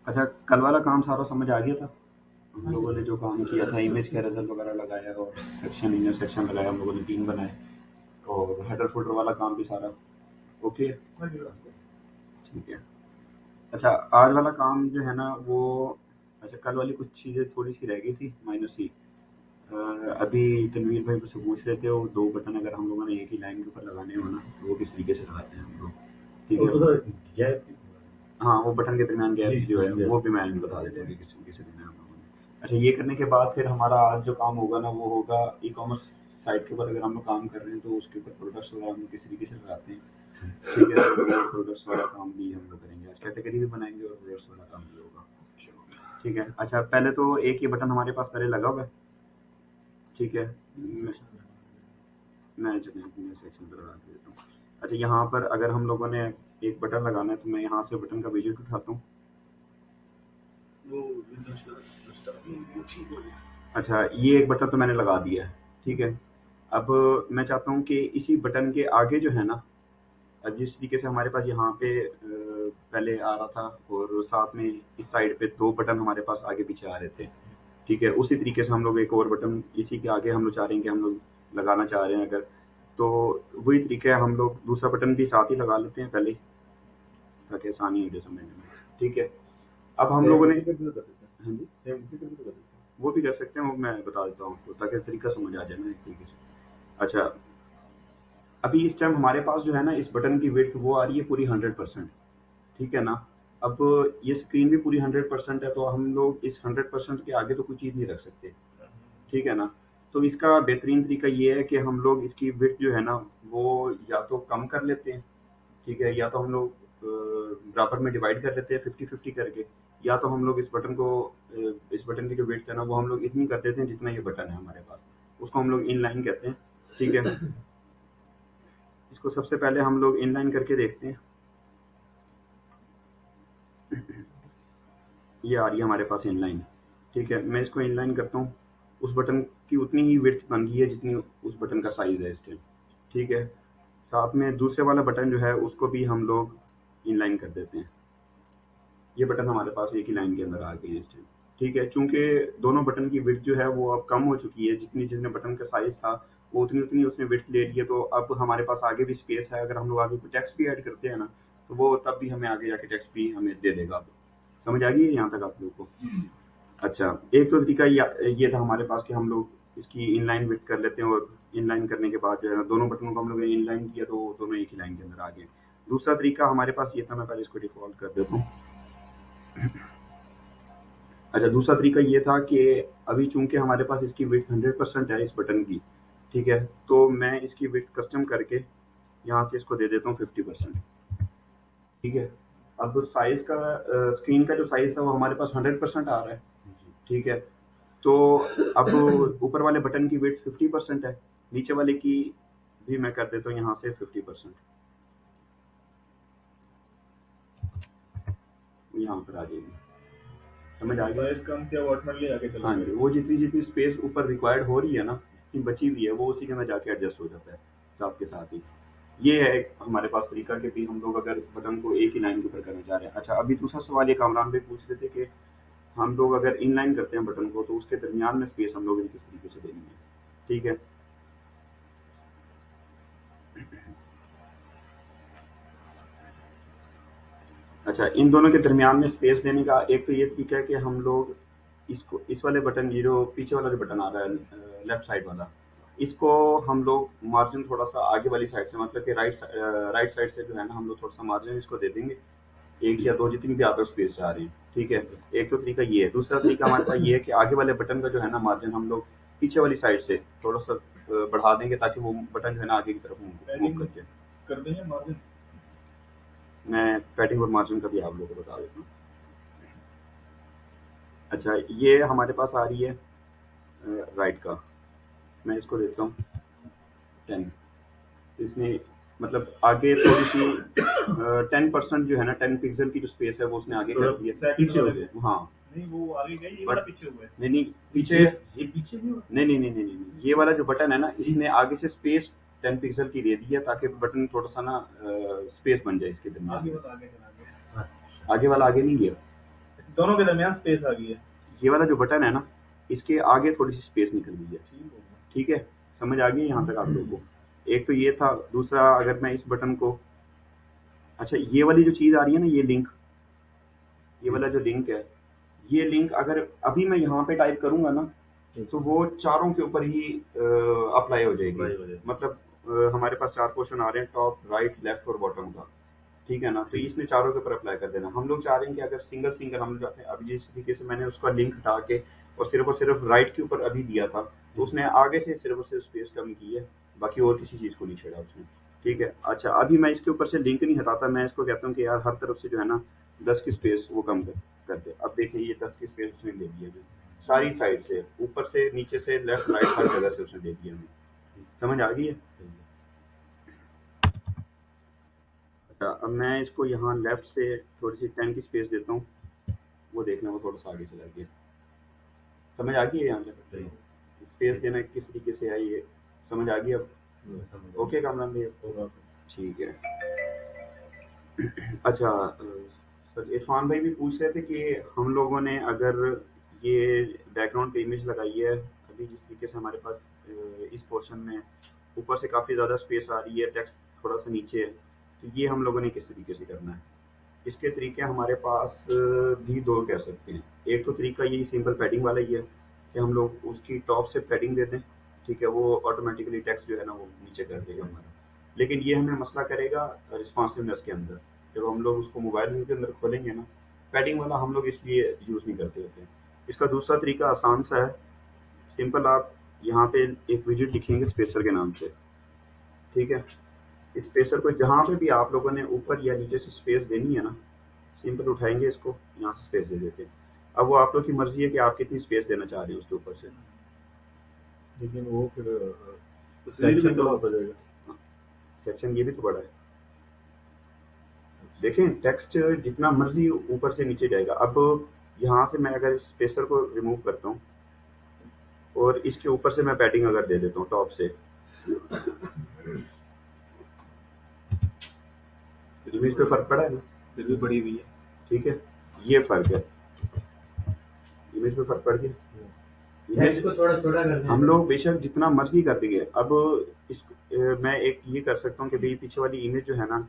अच्छा, कल वाला काम सारा समझ आ गया था? हम लोगों ने जो काम किया था, इमेज कैरोसेल वगैरह लगाया और सेक्शन इनर सेक्शन लगाया, हम लोगों ने 3 बनाए और हेडर फुटर वाला काम भी सारा ओके है? ठीक है। अच्छा, आज वाला काम जो है ना वो, अच्छा कल वाली कुछ चीज़ें थोड़ी-सी रह गई थी माइनर सी। अ, अभी तनवीर भाई मुझसे पूछ रहे थे वो 2 बटन अगर हम लोगों ने एक ही लाइन के ऊपर लगाने हो ना, तो वो किस तरीके से लगाते हैं हम लोग, ठीक है? हाँ, वो बटन के दरमियान गैप जो है वो भी मैं बता देता हूँ कि किस तरीके से देना है हम लोगों ने। अच्छा, ये करने के बाद फिर हमारा आज जो काम होगा ना वो होगा ई-कॉमर्स साइट के ऊपर अगर हम लोग काम कर रहे हैं तो उसके ऊपर प्रोडक्ट्स वगैरह हम लोग किस तरीके से लगाते हैं, ठीक है? तो वो प्रोडक्ट्स वाला काम भी हम लोग करेंगे आज, कैटेगरी भी बनाएँगे और प्रोडक्ट्स वाला काम भी होगा, ठीक है? अच्छा, पहले तो एक ही बटन हमारे पास पहले लगा हुआ है, ठीक है? मैं चलिए अपने सेक्शन पर लगा के देता हूँ। अच्छा, यहाँ पर अगर हम लोगों ने एक बटन लगाना है तो मैं यहाँ से बटन का विजेट उठाता हूँ। अच्छा, ये एक बटन तो मैंने लगा दिया है, ठीक है? अब मैं चाहता हूँ कि इसी बटन के आगे जो है ना, जिस तरीके से हमारे पास यहाँ पे पहले आ रहा था और साथ में इस साइड पे 2 बटन हमारे पास आगे-पीछे आ रहे थे, ठीक है? उसी तरीके से हम लोग एक और बटन इसी के आगे हम लोग चाह रहे हैं कि हम लोग लगाना चाह रहे हैं अगर, तो वही तरीका है, हम लोग दूसरा बटन भी साथ ही लगा लेते हैं पहले, ताकि आसानी हो जाए समझने में, ठीक है? अब हम लोगों ने हाँ जी, वो भी कर सकते हैं, वो मैं बता देता हूँ आपको ताकि तरीका समझ आ जाए ना एक तरीके से। अच्छा, अभी इस टाइम हमारे पास जो है ना इस बटन की विड्थ वो आ रही है पूरी 100%, ठीक है ना? अब ये स्क्रीन भी पूरी 100% है तो हम लोग इस 100% के आगे तो कोई चीज़ नहीं रख सकते, ठीक है ना? तो इसका बेहतरीन तरीका ये है कि हम लोग इसकी विड्थ जो है ना वो या तो कम कर लेते हैं, ठीक है? या तो हम लोग बराबर में डिवाइड कर लेते हैं 50-50 करके, या तो हम लोग इस बटन की जो विड्थ है ना वो हम लोग इतनी कर देते हैं जितना ये बटन है हमारे पास, उसको हम लोग इनलाइन कहते हैं, ठीक है? इसको सबसे पहले हम लोग इनलाइन करके देखते हैं। ये आ रही है हमारे पास इनलाइन, ठीक है? मैं इसको इनलाइन करता हूँ, उस बटन की उतनी ही विड्थ बन गई है जितनी उस बटन का साइज़ है इस टाइम, ठीक है? साथ में दूसरे वाला बटन जो है उसको भी हम लोग इनलाइन कर देते हैं। ये बटन हमारे पास एक ही लाइन के अंदर आ गए हैं इस टाइम, ठीक है? चूँकि दोनों बटन की विड्थ जो है वो अब कम हो चुकी है, जितनी जितने बटन का साइज़ था वो उतनी-उतनी उसने विड्थ ले ली है, तो अब हमारे पास आगे भी स्पेस है, अगर हम लोग आगे कोई टेक्स्ट भी ऐड करते हैं ना, तो वो तब भी हमें आगे जाके टेक्स्ट भी हमें दे देगा अब। समझ आ गई है यहाँ तक आप लोगों को? अच्छा, एक तो तरीका ये था हमारे पास कि हम लोग इसकी इनलाइन विड्थ कर लेते हैं और इनलाइन करने के बाद जो है ना दोनों बटनों को हम लोगों ने इनलाइन किया तो दोनों एक ही लाइन के अंदर आ गए। दूसरा तरीका हमारे पास ये था, मैं पहले इसको डिफ़ॉल्ट कर देता हूँ। अच्छा, दूसरा तरीका ये था कि अभी चूँकि हमारे पास इसकी विड्थ 100% है इस बटन की, ठीक है? तो मैं इसकी विड्थ कस्टम करके यहाँ से इसको दे देता हूँ 50%, ठीक है? अब साइज़ का स्क्रीन का जो साइज़ है वो हमारे पास 100% आ रहा है, ठीक है? तो अब ऊपर वाले बटन की विड्थ 50% है, नीचे वाले की भी मैं कर देता हूँ यहाँ से 50%, यहाँ पर आ जाएगी। समझ आ गई? साइज कम किया ऑटोमेटिकली आगे चला हाँ जी, जाएगा। वो जितनी-जितनी स्पेस ऊपर रिक्वायर्ड हो रही है ना, जितनी बची हुई है, वो उसी के अंदर जाके एडजस्ट हो जाता है, साथ के साथ ही। ये है एक हमारे पास तरीका कि भई हम लोग अगर बटन को एक ही लाइन के ऊपर करना चाह रहे हैं। अच्छा, अभी दूसरा सवाल ये कामरान भाई पूछ रहे थे कि हम लोग अगर इनलाइन करते हैं बटन को, तो उसके दरमियान में स्पेस हम लोगों ने किस तरीके से देनी है, ठीक है? अच्छा, इन दोनों के दरमियान में स्पेस देने का एक तो ये तरीका है कि हम लोग इसको इस वाले बटन, ये जो पीछे वाला जो बटन आ रहा है लेफ्ट साइड वाला, इसको हम लोग मार्जिन थोड़ा सा आगे वाली साइड से, मतलब कि राइट साइड से जो है ना हम लोग थोड़ा सा मार्जिन इसको दे देंगे, एक या दो जितनी भी आप स्पेस चाह रहे हैं, ठीक है? एक तो तरीका ये है। दूसरा तरीका हमारे पास ये है कि आगे वाले बटन का जो है ना मार्जिन हम लोग पीछे वाली साइड से थोड़ा सा बढ़ा देंगे ताकि वो बटन जो है ना आगे की तरफ मूव पैडिंग कर जाए। कर देंगे मार्जिन। मैं पैडिंग और मार्जिन का भी आप लोगों को बता देता हूँ। अच्छा, ये हमारे पास आ रही है राइट का, मैं इसको देता हूँ 10, इसने मतलब आगे थोड़ी सी 10% जो है ना 10 पिक्सल की जो स्पेस है वो उसने आगे कर दी है, सेकंड पीछे हो वाले गए, हाँ। नहीं वो आगे गई, ये वाला बट पीछे हुआ है। नहीं नहीं, पीछे ये पीछे भी हुआ। नहीं नहीं नहीं नहीं नहीं, ये वाला जो बटन है ना इसने आगे से स्पेस 10 पिक्सल की दे दी है ताकि बटन थोड़ा सा ना स्पेस बन जाए इसके आगे दरमियान में। वाला आगे चला गया। आगे वाला आगे नहीं गया। दोनों के दरमियान स्पेस आ गई है। ये वाला जो बटन है ना, इसके आगे थोड़ी सी स्पेस निकल गई है। ठीक हो गया। ठीक है, समझ आ गई यहाँ तक आप लोगों को। एक तो ये था, दूसरा अगर मैं इस बटन को, अच्छा ये वाली जो चीज़ आ रही है ना, ये लिंक, ये वाला जो लिंक है, ये लिंक अगर अभी मैं यहाँ पे टाइप करूंगा ना, तो वो चारों के ऊपर ही अप्लाई हो Apply जाएगी। हो जाएगी। मतलब हमारे पास 4 क्वेश्चन आ रहे हैं, टॉप, राइट, लेफ्ट और बॉटम का। ठीक है ना, तो इसने चारों के ऊपर अप्लाई कर देना। हम लोग चाह रहे हैं कि अगर सिंगल सिंगल हम लोग चाहते हैं, अब जिस तरीके से मैंने उसका लिंक हटा के और सिर्फ राइट के ऊपर अभी दिया था, तो उसने आगे से सिर्फ और सिर्फ स्पेस कम की है, बाकी और किसी चीज़ को नहीं छेड़ा उसने। ठीक है, अच्छा अभी मैं इसके ऊपर से लिंक नहीं हटाता, मैं इसको कहता हूँ कि यार हर तरफ से जो है ना 10 की स्पेस वो कम कर दे। अब देखिए ये 10 की स्पेस उसने ले ली है जो सारी साइड से, ऊपर से, नीचे से, लेफ्ट राइट हर जगह से उसने दे दिया हमें। समझ आ गई है? अच्छा अब मैं इसको यहाँ लेफ्ट से थोड़ी सी 10 की स्पेस देता हूँ, वो देखना वो थोड़ा सा आगे चला गया। समझ आ गई है यहाँ सही। तक? स्पेस देना किस तरीके से है ये समझ आ गई अब? ओके कामरान भैया, होगा। ठीक है। अच्छा सर इरफान भाई भी पूछ रहे थे कि हम लोगों ने अगर ये बैकग्राउंड पे इमेज लगाई है, अभी जिस तरीके से हमारे पास इस पोर्शन में ऊपर से काफ़ी ज़्यादा स्पेस आ रही है, टेक्स्ट थोड़ा सा नीचे है, तो ये हम लोगों ने किस तरीके से करना है? इसके तरीके हमारे पास भी दो कह सकते हैं। एक तो तरीका यही सिंपल पैडिंग वाला ही है कि हम लोग उसकी टॉप से पैडिंग दे दें, ठीक है, वो ऑटोमेटिकली टेक्स्ट जो है ना वो नीचे कर देगा हमारा। लेकिन ये हमें मसला करेगा रिस्पॉन्सिवनेस के अंदर, जब हम लोग उसको मोबाइल के अंदर खोलेंगे ना, पैडिंग वाला हम लोग इसलिए यूज़ नहीं करते होते हैं। इसका दूसरा तरीका आसान सा है, सिंपल आप यहाँ पे एक विजिट लिखेंगे स्पेसर के नाम से, ठीक है। स्पेसर को जहाँ पे भी आप लोगों ने ऊपर या नीचे से स्पेस देनी है ना, सिंपल उठाएंगे इसको, यहाँ से स्पेस दे देते हैं। अब वो आप लोग की मर्जी है कि आप कितनी स्पेस देना चाह रहे हैं उसके ऊपर से। लेकिन वो फिर सेक्शन तो तो होता जाएगा। सेक्शन ये भी तो बड़ा है, देखें टेक्स्ट जितना मर्जी ऊपर से नीचे जाएगा। अब यहाँ से मैं अगर स्पेसर को रिमूव करता हूँ और इसके ऊपर से मैं पैडिंग अगर दे देता हूँ टॉप से, इमेज पे फर्क पड़ा है ना? फिर भी बड़ी हुई है। ठीक है, ये फर्क है, इमेज पे फर्क पड़ गया। इमेज को थोड़ा छोटा कर हम लोग बेशक जितना मर्जी कर देंगे। अब इस मैं एक ये कर सकता हूँ कि भाई पीछे वाली इमेज जो है ना,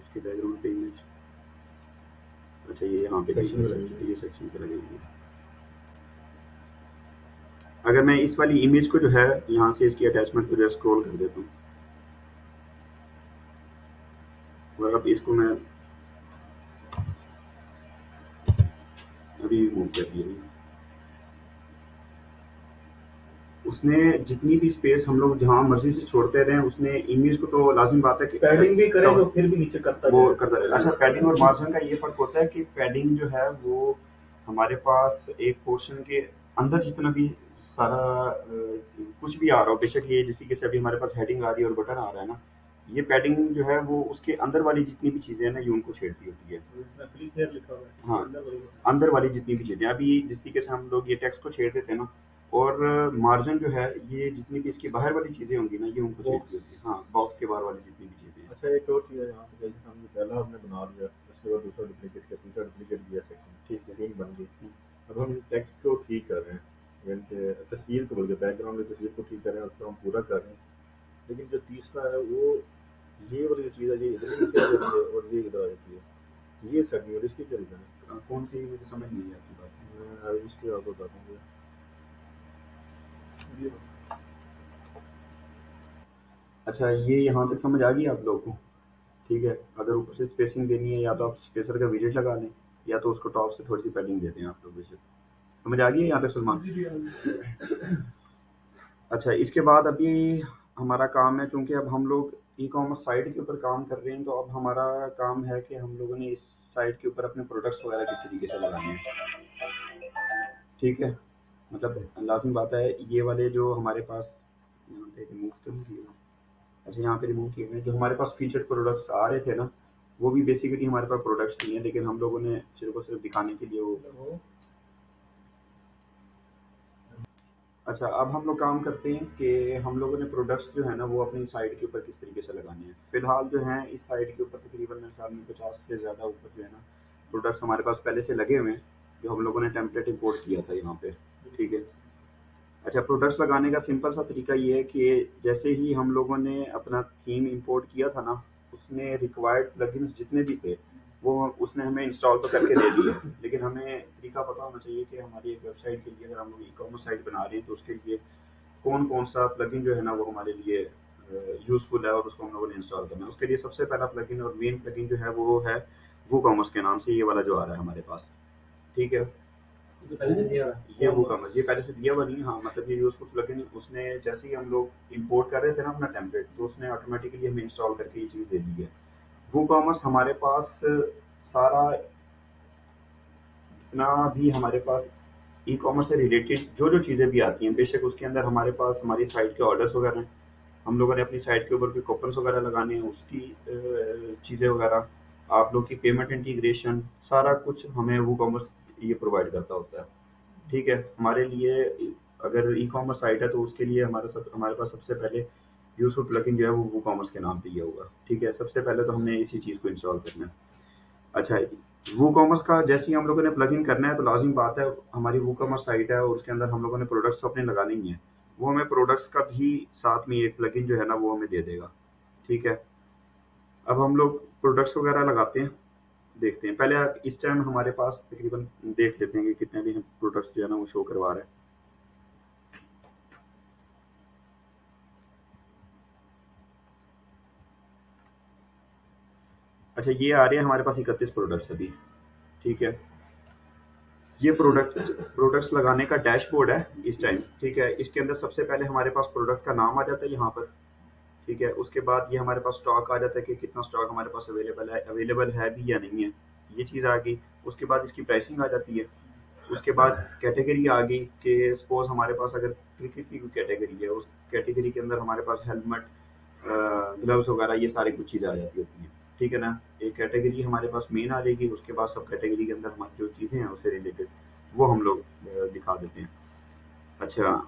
इसके बैकग्राउंड पे इमेज, अच्छा ये यहाँ पे सेक्शन पे लगेगी। ये सेक्शन पे लगेगी। अगर मैं इस वाली इमेज को जो है यहाँ से इसकी अटैचमेंट को जो स्क्रॉल कर देता हूँ, और अब इसको मैं अभी मूव कर दिया, उसने जितनी भी स्पेस हम लोग जहाँ मर्जी से छोड़ते रहे, उसने इमेज को तो लाजिम बात है कि पैडिंग भी करें तो फिर भी नीचे करता वो जाएगा। करता रहेगा। अच्छा पैडिंग और मार्जिन का ये फर्क होता है कि पैडिंग जो है वो हमारे पास एक पोर्शन के अंदर जितना भी सारा कुछ भी आ रहा हो, बेशक ये जिस तरीके से अभी हमारे पास हेडिंग आ रही है और बटन आ रहा है ना, ये पैडिंग जो है वो उसके अंदर वाली जितनी भी चीज़ें हैं ना, ये उनको छेड़ती होती है। इसमें क्लिक हियर लिखा हुआ है। हाँ, अंदर वाली। अंदर वाली जितनी भी चीज़ें, अभी जिस तरीके से हम लोग ये टेक्स्ट को छेड़ देते हैं ना, और मार्जिन जो है ये जितनी भी इसकी बाहर वाली चीज़ें होंगी ना, ये उनको छेड़ती होती है। हाँ, बॉक्स के बाहर वाली जितनी भी चीज़ें हैं। अच्छा एक और चीज़ है यहाँ पे, जैसे हमने पहला हमने बना लिया, उसके बाद दूसरा डुप्लीकेट किया, तीसरा डुप्लीकेट दिया सेक्शन, ठीक है, तीन बन गई। अब हम टेक्स्ट को ठीक कर रहे हैं, यानी कि तस्वीर को बोलते बैकग्राउंड की तस्वीर को ठीक कर रहे हैं, उसको हम पूरा कर रहे हैं। लेकिन जो तीसरा है वो ये वाली जो चीज़ है ये इधर नीचे आ जाती है और ये इधर आ जाती है, ये सेट नहीं हो रही, इसकी क्या रीज़न है? कौन सी, मुझे समझ नहीं आई आपकी बात। मैं इसकी आपको बताता हूँ। अच्छा ये यहाँ तक समझ आ गई आप लोगों को? ठीक है, अगर ऊपर से स्पेसिंग देनी है या तो आप स्पेसर का विजेट लगा लें, या तो उसको टॉप से थोड़ी सी पैडिंग देते हैं आप लोग। बेशक समझ आ गई है यहाँ तक सलमान? अच्छा इसके बाद अभी हमारा काम है, चूंकि अब हम लोग ई कॉमर्स साइट के ऊपर काम कर रहे हैं, तो अब हमारा काम है कि हम लोगों ने इस साइट के ऊपर अपने प्रोडक्ट्स वगैरह किस तरीके से लगाने हैं। ठीक है, मतलब लाजमी बात है ये वाले जो हमारे पास यहाँ पे रिमूव तो नहीं किए, अच्छा यहाँ पे रिमूव किए हुए हैं, जो हमारे पास फीचर्ड प्रोडक्ट्स आ रहे थे ना, वो भी बेसिकली हमारे पास प्रोडक्ट्स नहीं है, लेकिन हम लोगों ने सिर्फ और सिर्फ दिखाने के लिए वो। अच्छा अब हम लोग काम करते हैं कि हम लोगों ने प्रोडक्ट्स जो है ना वो अपनी साइट के ऊपर किस तरीके से लगाने हैं। फिलहाल जो है इस साइट के ऊपर तकरीबन मेरे ख्याल में 50 से ज़्यादा ऊपर जो है ना प्रोडक्ट्स हमारे पास पहले से लगे हुए हैं, जो हम लोगों ने टेम्पलेट इंपोर्ट किया था यहाँ पे, ठीक है। अच्छा, प्रोडक्ट्स लगाने का सिंपल सा तरीका ये है कि जैसे ही हम लोगों ने अपना थीम इंपोर्ट किया था ना, उसमें रिक्वायर्ड प्लगइन्स जितने भी थे वो उसने हमें इंस्टॉल तो करके दे दिए, लेकिन हमें तरीका पता होना चाहिए कि हमारी एक वेबसाइट के लिए, अगर हम लोग ई कॉमर्स साइट बना रहे हैं तो उसके लिए कौन कौन सा प्लगइन जो है ना वो हमारे लिए यूज़फुल है और उसको हम लोगों ने इंस्टॉल करना है। उसके लिए सबसे पहला प्लगइन और मेन प्लगइन जो है वो है वो कॉमर्स के नाम से, ये वाला जो आ रहा है हमारे पास, ठीक है। ये पहले से दिया हुआ है। ये वो कॉमर्स, ये पहले से दिया हुआ नहीं है, हाँ, मतलब ये यूज़फुल प्लगइन उसने जैसे ही हम लोग इंपोर्ट कर रहे थे ना अपना टेम्पलेट, तो उसने ऑटोमेटिकली हमें इंस्टॉल करके ये चीज़ दे दी है। वो कॉमर्स हमारे पास सारा जितना भी हमारे पास ई कॉमर्स से रिलेटेड जो जो चीज़ें भी आती हैं, बेशक उसके अंदर हमारे पास हमारी साइट के ऑर्डर्स वगैरह हैं, हम लोगों ने अपनी साइट के ऊपर कोई कूपन्स वगैरह लगाने हैं, उसकी चीज़ें वगैरह, आप लोग की पेमेंट इंटीग्रेशन, सारा कुछ हमें वो कॉमर्स ये प्रोवाइड करता होता है, ठीक है। हमारे लिए अगर ई कॉमर्स साइट है तो उसके लिए हमारे पास सबसे पहले यूज़फुल प्लगइन जो है वो कॉमर्स के नाम पे ही होगा, ठीक है। सबसे पहले तो हमने इसी चीज़ को इंस्टॉल करना है। अच्छा, वूकॉमर्स का जैसे ही हम लोगों ने प्लगइन करना है तो लाज़िम बात है, हमारी वूकॉमर्स साइट है और उसके अंदर हम लोगों ने प्रोडक्ट्स तो अपने लगाने ही हैं। वो हमें प्रोडक्ट्स का भी साथ में एक प्लगइन जो है ना वो हमें दे देगा, ठीक है। अब हम लोग प्रोडक्ट्स वगैरह लगाते हैं, देखते हैं। पहले इस टाइम हमारे पास तकरीबन देख लेते हैं कि कितने भी प्रोडक्ट्स जो है ना वो शो करवा रहे हैं। अच्छा, ये आ रहे हैं हमारे पास 31 प्रोडक्ट्स अभी, ठीक है। ये प्रोडक्ट्स लगाने का डैशबोर्ड है इस टाइम, ठीक है। इसके अंदर सबसे पहले हमारे पास प्रोडक्ट का नाम आ जाता है यहाँ पर, ठीक है। उसके बाद ये हमारे पास स्टॉक आ जाता है कि कितना स्टॉक हमारे पास अवेलेबल है भी या नहीं है, ये चीज़ आ गई। उसके बाद इसकी प्राइसिंग आ जाती है। उसके बाद कैटेगरी आ गई कि सपोज हमारे पास अगर क्रिकेट की कोई कैटेगरी है, उस कैटेगरी के अंदर हमारे पास हेलमेट, ग्लव्स वगैरह ये सारी कुछ चीज़ें आ जाती होती हैं, ठीक है ना। एक कैटेगरी हमारे पास मेन आ जाएगी, उसके बाद सब कैटेगरी के अंदर हमारी जो चीज़ें हैं उससे रिलेटेड वो हम लोग दिखा देते हैं। अच्छा,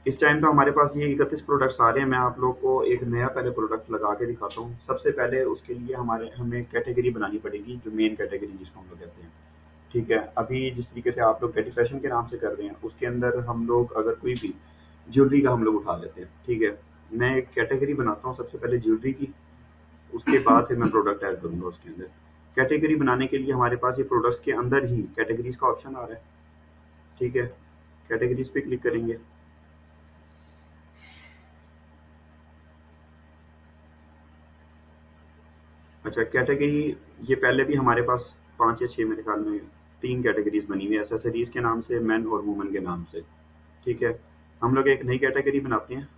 इस टाइम पे हमारे पास ये 31 प्रोडक्ट्स आ रहे हैं। मैं आप लोग को एक नया पहले प्रोडक्ट लगा के दिखाता हूँ। सबसे पहले उसके लिए हमें कैटेगरी बनानी पड़ेगी, जो मेन कैटेगरी जिसको हम लोग कहते हैं, ठीक है। अभी जिस तरीके से आप लोग पेटी फैशन के नाम से कर रहे हैं, उसके अंदर हम लोग अगर कोई भी ज्वेलरी का हम लोग उठा लेते हैं, ठीक है। मैं एक कैटेगरी बनाता हूँ सबसे पहले ज्वेलरी की, उसके बाद फिर मैं प्रोडक्ट ऐड करूँगा उसके अंदर। कैटेगरी बनाने के लिए हमारे पास ये प्रोडक्ट्स के अंदर ही कैटेगरीज का ऑप्शन आ रहा है, ठीक है। कैटेगरीज पे क्लिक करेंगे। अच्छा, कैटेगरी ये पहले भी हमारे पास 5 या 6 मेरे ख्याल में 3 कैटेगरीज बनी हुई है, एसेसरीज के नाम से, मेन और वुमेन के नाम से, ठीक है। हम लोग एक नई कैटेगरी बनाते हैं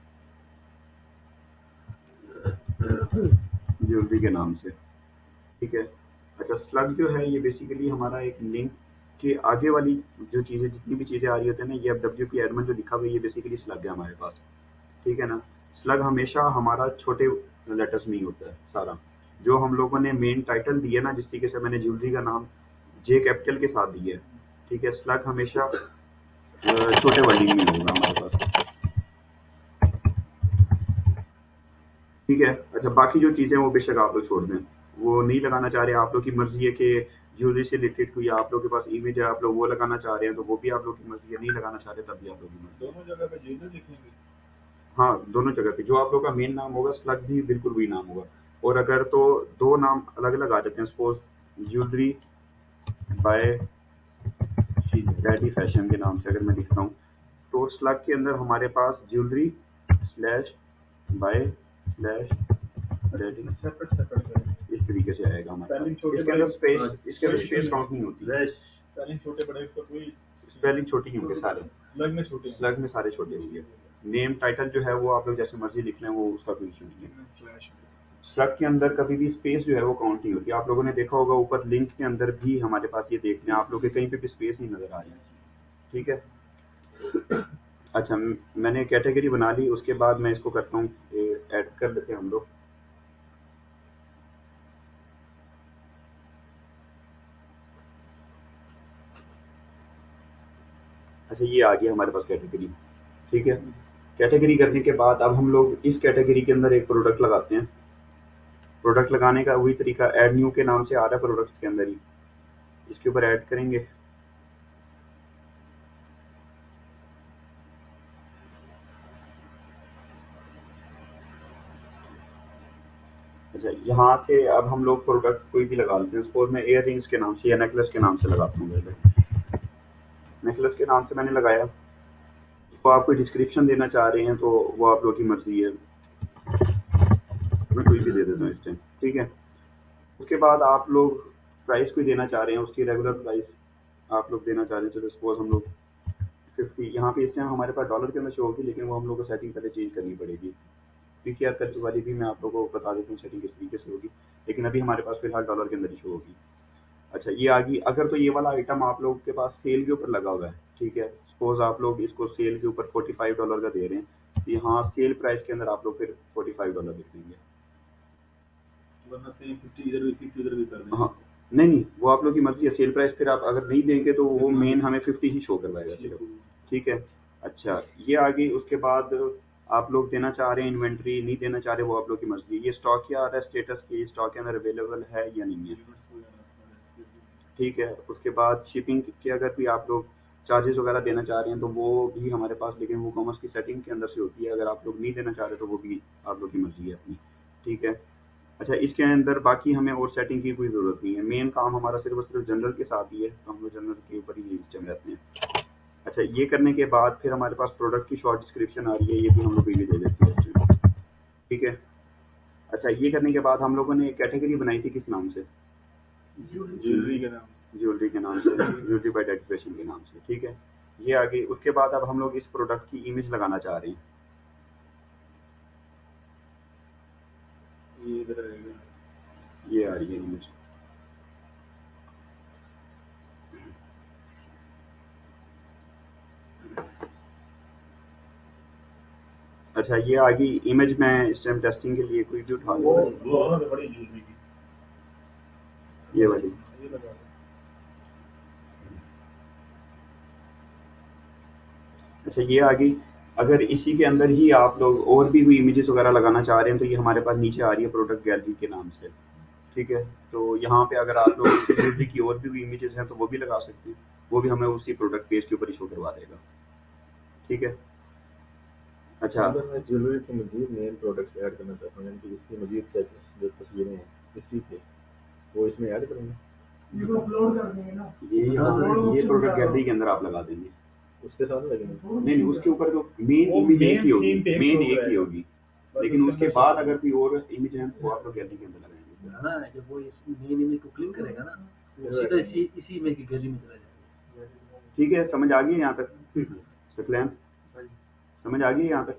ज्वेलरी के नाम से, ठीक है। अच्छा, स्लग जो है ये बेसिकली हमारा एक लिंक के आगे वाली जो चीज़ें, जितनी भी चीज़ें आ रही होती है ना, ये अब WP एडमन जो लिखा हुआ है ये बेसिकली स्लग है हमारे पास, ठीक है ना। स्लग हमेशा हमारा छोटे लेटर्स में ही होता है सारा। जो हम लोगों ने मेन टाइटल दिया ना, जिस तरीके से मैंने ज्वेलरी का नाम जे कैपिटल के साथ दिया है, ठीक है। स्लग हमेशा छोटे वर्डिंग में होगा हमारे पास, ठीक है। अच्छा, बाकी जो चीज़ें वो बेशक आप लोग छोड़ दें, वो नहीं लगाना चाह रहे, आप लोग की मर्जी है कि ज्वेलरी से रिलेटेड कोई आप लोग के पास इमेज है, आप लोग वो लगाना चाह रहे हैं तो वो भी आप लोग की मर्जी है, नहीं लगाना चाह रहे तब भी आप लोग की मर्जी है। दोनों जगह पे जीरो लिखेंगे। हाँ, दोनों जगह पे जो आप लोग का मेन नाम होगा स्लग भी बिल्कुल वही नाम होगा। और अगर तो दो नाम अलग अलग आ जाते हैं, suppose jewellery by daddy fashion के नाम से अगर मैं लिखता हूँ, तो स्लग के अंदर हमारे पास jewellery slash by slash daddy separate separate करेंगे। इस तरीके से आएगा हमारे स्पेलिंग पास। छोटे इसके अंदर बड़े स्पेस काउंट नहीं होती, स्पेलिंग छोटे बड़े उसका कोई स्पेलिंग छोटी ही होंगे सारे, स्लग में छोटे स्लग में सारे छोटे होंगे। नेम टाइटल जो है वो आप लोग जैसे मर्जी लिख लें, वो उसका कोई इशू नहीं है। स्लैश स्लग के अंदर कभी भी स्पेस जो है वो काउंट नहीं होती। आप लोगों ने देखा होगा ऊपर लिंक के अंदर भी हमारे पास ये देख लें, आप लोग के कहीं पे भी स्पेस नहीं नजर आ रही है, ठीक है। अच्छा, मैंने कैटेगरी बना ली, उसके बाद मैं इसको करता हूँ ऐड कर लेते हैं हम लोग। अच्छा, ये आ गया हमारे पास कैटेगरी, ठीक है। कैटेगरी करने के बाद अब हम लोग इस कैटेगरी के अंदर एक प्रोडक्ट लगाते हैं। प्रोडक्ट लगाने का वही तरीका ऐड न्यू के नाम से आ रहा है प्रोडक्ट्स के अंदर ही, इसके ऊपर ऐड करेंगे। अच्छा, यहाँ से अब हम लोग प्रोडक्ट कोई भी लगा लेते हैं। सपोज मैं एयर रिंग्स के नाम से या नेकलेस के नाम से लगाता हूँ। पहले नेकलेस के नाम से मैंने लगाया। उसको आप कोई डिस्क्रिप्शन देना चाह रहे हैं तो वो आप लोग की मर्जी है। मैं कोई भी दे देता हूँ इस टाइम, ठीक है। उसके बाद आप लोग प्राइस कोई देना चाह रहे हैं, उसकी रेगुलर प्राइस आप लोग देना चाह रहे हैं। चलो सपोज हम लोग 50, यहाँ पे इस टाइम हमारे पास डॉलर के अंदर शो होगी, लेकिन वो हम लोग को सेटिंग पहले चेंज करनी पड़ेगी। पीटीआर कर्व वाली भी मैं आप लोगों को बता देता हूँ सेटिंग किस तरीके से होगी, लेकिन अभी हमारे पास फिलहाल डॉलर के अंदर ही शो होगी। अच्छा, ये आ गई। अगर तो ये वाला आइटम आप लोगों के पास सेल के ऊपर लगा हुआ है, ठीक है। सपोज आप लोग इसको सेल के ऊपर $45 का दे रहे हैं, तो यहाँ सेल प्राइस के अंदर आप लोग फिर $45 लिख देंगे। वरना से 50 इधर भी 50 उधर भी कर देंगे। हाँ, नहीं, वो आप लोग की मर्जी है। सेल प्राइस फिर आप अगर नहीं देंगे तो वो मेन हमें 50 ही शो करवाएगा सिर्फ, ठीक है। अच्छा, ये आ गई। उसके बाद आप लोग देना चाह रहे हैं इन्वेंट्री, नहीं देना चाह रहे, वो आप लोग की मर्जी है। ये स्टॉक क्या आ रहा है स्टेटस की, स्टॉक के अंदर अवेलेबल है या नहीं है, ठीक है। उसके बाद शिपिंग के अगर भी आप लोग चार्जेस वगैरह देना चाह रहे हैं तो वो भी हमारे पास, लेकिन वो कॉमर्स की सेटिंग के अंदर से होती है। अगर आप लोग नहीं देना चाह रहे तो वो भी आप लोग की मर्जी है अपनी, ठीक है। अच्छा, इसके अंदर बाकी हमें और सेटिंग की कोई ज़रूरत नहीं है। मेन काम हमारा सिर्फ और सिर्फ जनरल के साथ ही है, तो हम लोग जनरल के ऊपर ही इस टाइम रहते हैं। अच्छा, ये करने के बाद फिर हमारे पास प्रोडक्ट की शॉर्ट डिस्क्रिप्शन आ रही है, ये भी हम लोग ये दे देते हैं इस टाइम, ठीक है। अच्छा, ये करने के बाद हम लोगों ने कैटेगरी बनाई थी किस नाम से? ज्वेलरी के नाम से। ज्वेलरी के नाम से, ज्वेलरी बाय डेकोरेशन के नाम से, ठीक है। ये आ गई। उसके बाद अब हम लोग इस प्रोडक्ट की इमेज लगाना चाह रहे हैं। ये इधर रहेगा। ये आ रही है इमेज। अच्छा, ये आ गई इमेज। मैं इस टाइम टेस्टिंग के लिए कोई भी उठा वो लूँ, वो ना तो बड़ी ज्वेलरी की ये वाली। ये लगा दो। अच्छा, ये आ गई। अगर इसी के अंदर ही आप लोग और भी कोई इमेजेस वगैरह लगाना चाह रहे हैं तो ये हमारे पास नीचे आ रही है प्रोडक्ट गैलरी के नाम से, ठीक है। तो यहाँ पे अगर आप लोग इसी ज्वेलरी की और भी कोई इमेजेस हैं तो वो भी लगा सकते हैं। वो भी हमें उसी प्रोडक्ट पेज के ऊपर ही शो करवा देगा, ठीक है। अच्छा, अगर मैं ज्वेलरी के मजीद मेन प्रोडक्ट्स ऐड करना चाहता हूँ, यानी कि इसकी मजीद जो तस्वीरें हैं इसी पे, वो इसमें ऐड करूँगा। इसको अपलोड कर देंगे ना। ये प्रोडक्ट गैलरी के अंदर आप लगा देंगे। उसके साथ लगेंगे। नहीं, उसके ऊपर तो मेन वो इमेज एक main ही होगी, theme पे एक मेन show एक ही करेगा। होगी, बस लेकिन उसके उसके अंदर बाद show अगर कोई और इमेज है तो आप लोग गैलरी के अंदर लगाएंगे। है ना, जब वो इस मेन इमेज को क्लिक करेगा ना, वो सीधा इसी इमेज की गैलरी में चला जाएगा। ठीक है, समझ आ गई यहाँ तक सकलैन? समझ आ गई यहाँ तक?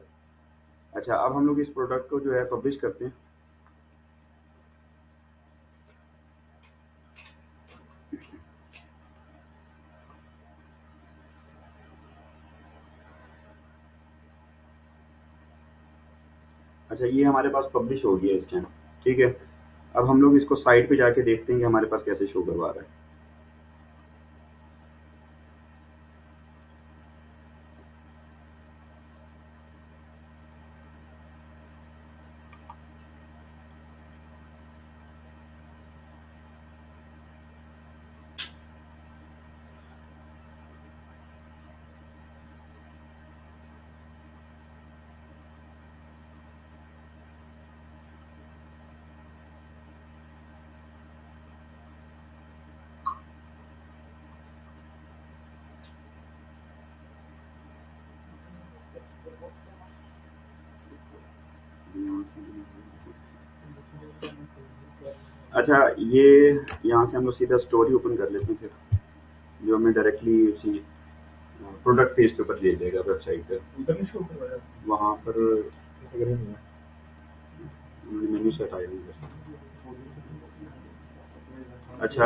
अच्छा, अब हम लोग इस प्रोडक्ट को जो है पब्लिश करते हैं। अच्छा, ये हमारे पास पब्लिश हो गया इस टाइम, ठीक है। अब हम लोग इसको साइट पे जाके देखते हैं कि हमारे पास कैसे शो करवा रहा है। अच्छा, ये यहाँ से हम लोग सीधा स्टोरी ओपन कर लेते हैं, फिर जो हमें डायरेक्टली उसी प्रोडक्ट पेज के ऊपर ले जाएगा वेबसाइट पर। उधर नहीं शो करवाया वहाँ पर अगर नहीं है। मेन्यू से हटाया नहीं कर सकते। अच्छा,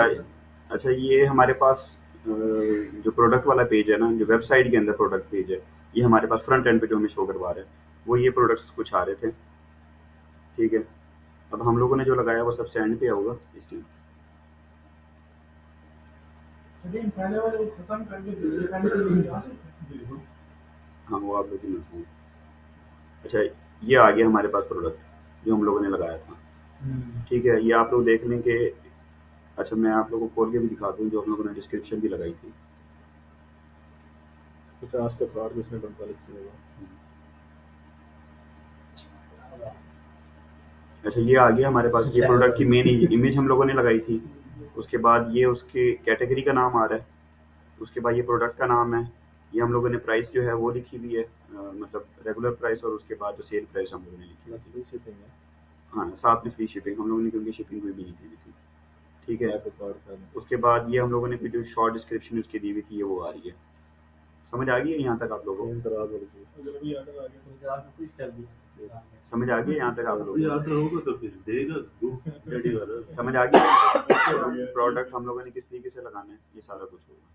अच्छा, ये हमारे पास जो प्रोडक्ट वाला पेज है ना, जो वेबसाइट के अंदर प्रोडक्ट पेज है, ये हमारे पास फ्रंट एंड पे जो हमें शो करवा रहा है, वो ये प्रोडक्ट्स कुछ आ रहे थे, ठीक है। अब हम लोगों ने जो लगाया वो सबसे एंड पे होगा इस टाइम। लेकिन पहले वाले को खत्म करके दूसरे पहले के लिए जा सकते हैं। हाँ, वो आप लोग की। अच्छा, ये आ गया हमारे पास प्रोडक्ट जो हम लोगों ने लगाया था, ठीक है। ये आप लोग देख लें कि अच्छा, मैं आप लोगों को खोल के भी दिखा दूँ जो हम लोगों ने डिस्क्रिप्शन भी लगाई थी। 50 का फ्रॉड भी उसने 45 किया हुआ। अच्छा, ये आ गया हमारे पास, ये प्रोडक्ट की मेन इमेज हम लोगों ने लगाई थी। उसके बाद ये उसके कैटेगरी का नाम आ रहा है, उसके बाद ये प्रोडक्ट का नाम है, ये हम लोगों ने प्राइस जो है वो लिखी हुई है, मतलब रेगुलर प्राइस, और उसके बाद जो सेल प्राइस हम लोगों ने लिखी हुई बस थी। फ्री शिपिंग है। हाँ, साथ में फ्री शिपिंग हम लोगों ने, क्योंकि शिपिंग कोई भी नहीं दी थी। ठीक है। बैक रिकॉर्ड करना। उसके बाद ये हम लोगों ने फिर जो शॉर्ट डिस्क्रिप्शन उसकी दी हुई थी ये वो आ रही है। समझ आ गई है यहाँ तक आप लोगों सेम को? दराज वाली चीज़। अगर अभी ऑर्डर आ गया तो आपने कुछ कर दिया। समझ आ गई है यहाँ तक आप लोगों कोई को? ऑर्डर होगा तो फिर देगा डैडी वाला। समझ आ गई है? प्रोडक्ट हम लोगों ने किस तरीके से लगाना है, ये सारा कुछ होगा।